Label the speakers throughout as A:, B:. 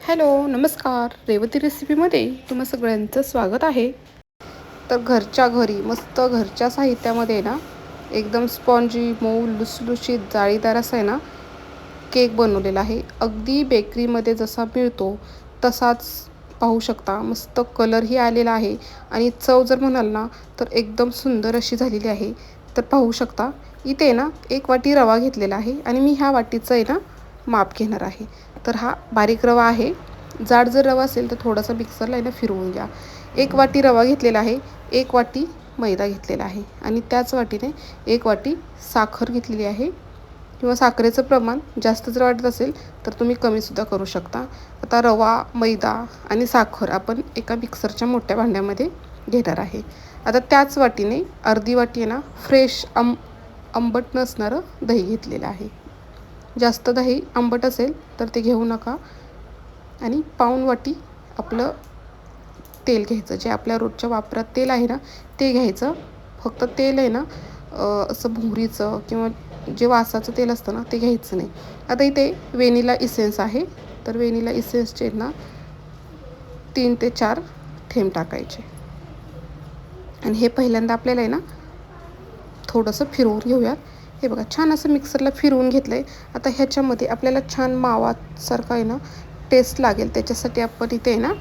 A: Hello, नमस्कार. रेवती रेसिपीमध्ये तुम्हा सगळ्यांचं स्वागत आहे. तर घरच्या घरी मस्त घरच्या साहित्यामध्ये ना एकदम स्पॉन्जी, मऊ, लुसलुशीत, जाळीदार असा आहे ना केक बनवलेला आहे. अगदी बेकरीमध्ये जसा मिळतो तसाच पाहू शकता. मस्त कलरही आलेला आहे आणि चव जर म्हणाल ना तर एकदम सुंदर अशी झालेली आहे. तर पाहू शकता इथे ना 1 वाटी रवा घेतलेला आहे आणि मी ह्या वाटीचं आहे ना माप घेणार आहे. तर हा बारीक रवा आहे. जाड जर रवा असेल तर थोडासा मिक्सरला आहे ना फिरवून घ्या. 1 वाटी रवा घेतलेला आहे. 1 वाटी मैदा घेतलेला आहे आणि त्याच वाटीने 1 वाटी साखर घेतलेली आहे. किंवा साखरेचं प्रमाण जास्त जर वाटत असेल तर तुम्ही कमीसुद्धा करू शकता. आता रवा, मैदा आणि साखर आपण एका मिक्सरच्या मोठ्या भांड्यामध्ये घेणार आहे. आता त्याच वाटीने अर्धी वाटी आहे ना फ्रेश आंबट नसणारं दही घेतलेलं आहे. जास्त दही आंबट असेल तर ते घेऊ नका. आणि पाऊण वाटी आपलं तेल घ्यायचं, जे आपल्या रोजच्या वापरात तेल आहे ना ते घ्यायचं. फक्त तेल आहे ना असं मोहरीचं किंवा जे वासाचं तेल असतं ना ते घ्यायचं नाही. आता इथे व्हॅनिला इसेन्स आहे. तर व्हॅनिला इसेन्सचे ना 3 ते 4 थेंब टाकायचे आणि हे पहिल्यांदा आपल्याला आहे ना थोडंसं फिरवून घेऊयात. हे बघा छान असं मिक्सरला फिरवून घेतलं आहे. आता ह्याच्यामध्ये आपल्याला छान मावासारखा आहे ना टेस्ट लागेल त्याच्यासाठी आपण इथे आहे ना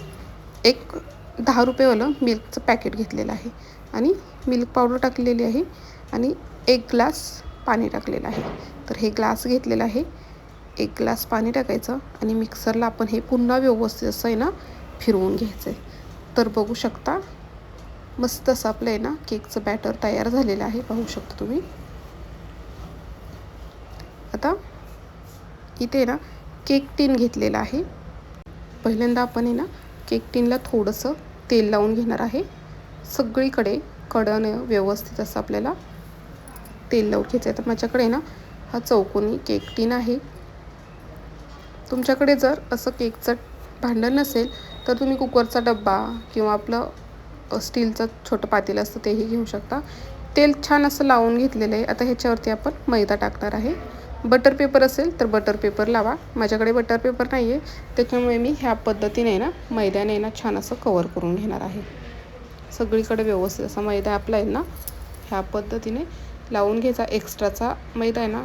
A: एक 10 रुपयेवालं मिल्कचं पॅकेट घेतलेलं आहे आणि मिल्क पावडर टाकलेली आहे आणि 1 ग्लास पाणी टाकलेलं आहे. तर हे ग्लास घेतलेलं आहे. 1 ग्लास पाणी टाकायचं आणि मिक्सरला आपण हे पुन्हा व्यवस्थित असं आहे ना फिरवून घ्यायचं आहे. तर बघू शकता मस्त असं आपलं आहे ना केकचं बॅटर तयार झालेलं आहे. पाहू शकता तुम्ही. आता इथे ना केक टीन घेतलेला आहे. पहिल्यांदा आपण आहे ना केक टीनला थोडंसं तेल लावून घेणार आहे. सगळीकडे कडेनं व्यवस्थित असं आपल्याला तेल लावून घ्यायचं आहे. तर माझ्याकडे ना हा चौकोनी केक टीन आहे. तुमच्याकडे जर असं केकचं भांडं नसेल तर तुम्ही कुकरचा डब्बा किंवा आपलं स्टीलचं छोटं पातेलं असतं तेही घेऊ शकता. तेल छान असं लावून घेतलेलं आहे. आता ह्याच्यावरती आपण मैदा टाकणार आहे. बटर पेपर असेल तर बटर पेपर लावा. माझ्याकडे बटर पेपर नाही आहे त्याच्यामुळे मी ह्या पद्धतीने ना मैद्याने ना छान असं कवर करून घेणार आहे. सगळीकडे व्यवस्थित असा मैदा आपला आहे ना ह्या पद्धतीने लावून घ्यायचा. एक्स्ट्राचा मैदा आहे ना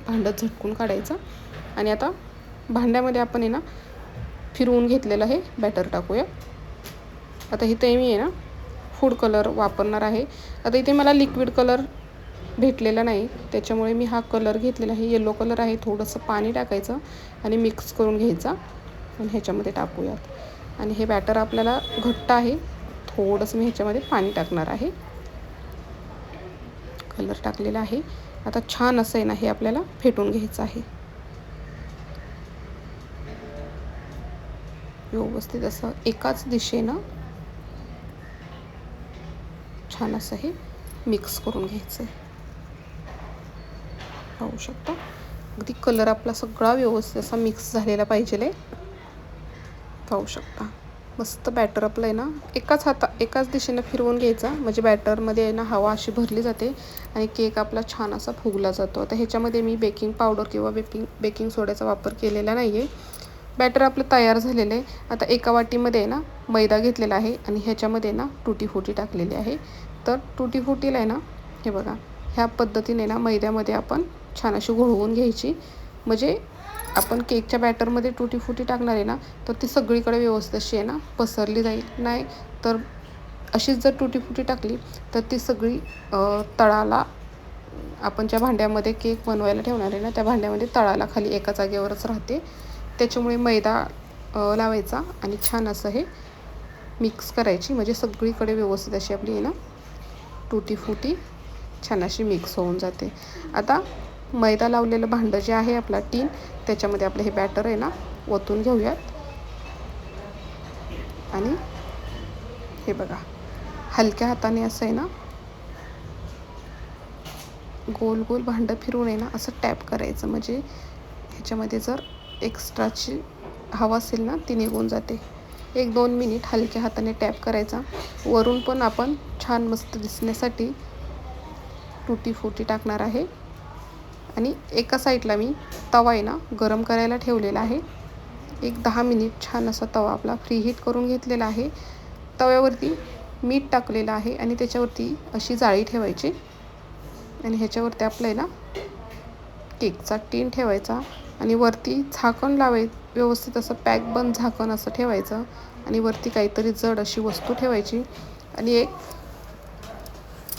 A: भांडं झटकून काढायचा आणि आता भांड्यामध्ये आपण आहे ना फिरवून घेतलेलं आहे बॅटर टाकूया. आता इथे मी आहे ना फूड कलर वापरणार आहे. आता इथे मला लिक्विड कलर भेटलेला नाही त्याच्यामुळे मी हा कलर घेतलेला आहे. येलो कलर आहे. थोडंसं पाणी टाकायचं आणि मिक्स करून घ्यायचा आणि ह्याच्यामध्ये टाकूयात. आणि हे बॅटर आपल्याला घट्ट आहे. थोडंसं मी ह्याच्यामध्ये पाणी टाकणार आहे. कलर टाकलेला आहे. आता छान असं आहे ना हे आपल्याला फेटून घ्यायचं आहे. व्यवस्थित असं एकाच दिशेनं छान असं हे मिक्स करून घ्यायचं आहे. पाहू शकता अगदी कलर आपला सगळा व्यवस्थित असा मिक्स झालेला पाहिजे. पाहू शकता मस्त बॅटर आपलं आहे ना एकाच दिशेनं फिरवून घ्यायचा म्हणजे बॅटरमध्ये आहे ना हवा अशी भरली जाते आणि केक आपला छान असा फुगला जातो. आता ह्याच्यामध्ये मी बेकिंग पावडर किंवा बेकिंग सोड्याचा वापर केलेला नाही आहे. बॅटर आपलं तयार झालेलं आहे. आता एका वाटीमध्ये आहे ना मैदा घेतलेला आहे आणि ह्याच्यामध्ये ना टुटी फुटी टाकलेली आहे. तर टुटी फुटीला आहे ना हे बघा ह्या पद्धतीने ना मैद्यामध्ये आपण छान अशी घोळवून घ्यायची. म्हणजे आपण केकच्या बॅटरमध्ये टुटी फुटी टाकणार आहे ना तर ती सगळीकडे व्यवस्थित अशी आहे ना पसरली जाईल. नाही तर अशीच जर टुटी फुटी टाकली तर ती सगळी तळाला आपण ज्या भांड्यामध्ये केक बनवायला ठेवणार आहे ना त्या भांड्यामध्ये तळाला खाली एका जागेवरच राहते. त्याच्यामुळे मैदा लावायचा आणि छान असं हे मिक्स करायची म्हणजे सगळीकडे व्यवस्थित अशी आपली आहे ना टुटी फुटी छान अशी मिक्स होऊन जाते. आता मैदा लावलेलं भांडं जे आहे आपला टीन त्याच्यामध्ये आपलं हे बॅटर आहे ना ओतून घेऊयात. आणि हे बघा हलक्या हाताने असं आहे ना गोल गोल भांडं फिरवून आहे ना असं टॅप करायचं म्हणजे ह्याच्यामध्ये जर एक्स्ट्राची हवा असेल ना ती निघून जाते. 1-2 मिनिट हलक्या हाताने टॅप करायचा. वरून पण आपण छान मस्त दिसण्यासाठी टुटी फुटी टाकणार आहे. आणि एका साईडला मी तवा आहे ना गरम करायला ठेवलेला आहे. एक 10 मिनिट छान असा तवा आपला फ्रीहीट करून घेतलेला आहे. तव्यावरती मीठ टाकलेलं आहे आणि त्याच्यावरती अशी जाळी ठेवायची आणि ह्याच्यावरती आपल्याला केकचा टीन ठेवायचा आणि वरती झाकण व्यवस्थित असं पॅक बंद झाकण असं ठेवायचं आणि वरती काहीतरी जड अशी वस्तू ठेवायची आणि एक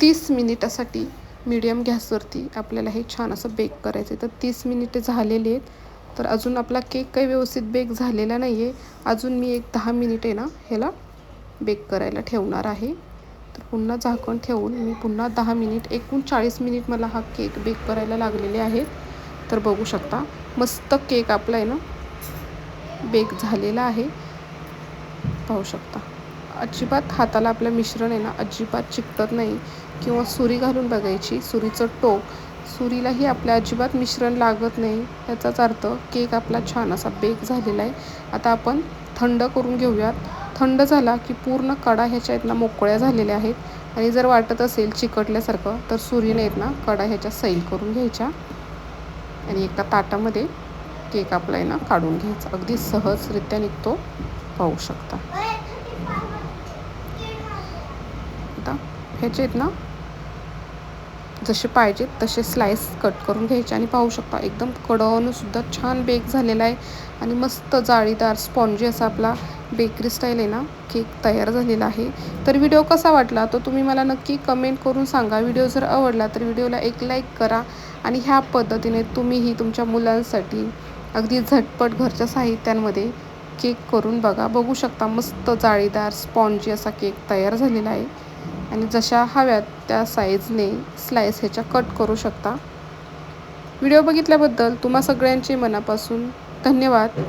A: 30 मिनिटासाठी मीडियम गॅसवरती आपल्याला हे छान असं बेक करायचं आहे. तर 30 मिनिटे झालेली आहेत. तर अजून आपला केक काही व्यवस्थित बेक झालेला नाही आहे. अजून मी एक 10 मिनिटे ना ह्याला बेक करायला ठेवणार आहे. तर पुन्हा झाकण ठेवून मी पुन्हा 10 मिनिट, एकूण 40 मिनिट मला हा केक बेक करायला लागलेले आहेत. तर बघू शकता मस्त केक आपला आहे ना बेक झालेला आहे. पाहू शकता अजिबात हाताला आपलं मिश्रण आहे ना अजिबात चिकटत नाही किंवा सुरी घालून बघायची. सुरीचं टोक सुरीलाही आपल्या अजिबात मिश्रण लागत नाही. याचाच अर्थ केक आपला छान असा बेक झालेला आहे. आता आपण थंड करून घेऊयात. थंड झाला की पूर्ण कडा ह्याच्या आहेत ना मोकळ्या झालेल्या आहेत आणि जर वाटत असेल चिकटल्यासारखं तर सुरीने आहेत ना कडा ह्याच्या सैल करून घ्यायच्या आणि एका ताटामध्ये केक आपला आहे ना काढून घ्यायचा. अगदी सहजरित्या निघतो. पाहू शकता. आता ह्याचे आहेत ना जसे पाहिजेत तसे स्लाइस कट करून घ्यायचे आणि पाहू शकता एकदम कडवून सुद्धा छान बेक झालेला आहे आणि मस्त जाळीदार स्पॉन्जी असा आपला बेकरी स्टाईल आहे ना केक तयार झालेला आहे. तर व्हिडिओ कसा वाटला तो तुम्ही मला नक्की कमेंट करून सांगा. व्हिडिओ जर आवडला तर व्हिडिओला एक लाईक करा आणि ह्या पद्धतीने तुम्हीही तुमच्या मुलांसाठी अगदी झटपट घरच्या साहित्यांमध्ये केक करून बघा. बघू शकता मस्त जाळीदार स्पॉन्जी असा केक तयार झालेला आहे आणि जशा हव्यात त्या साईजने स्लाइस ह्याच्या कट करू शकता. व्हिडिओ बघितल्याबद्दल तुम्हा सगळ्यांचे मनापासून धन्यवाद.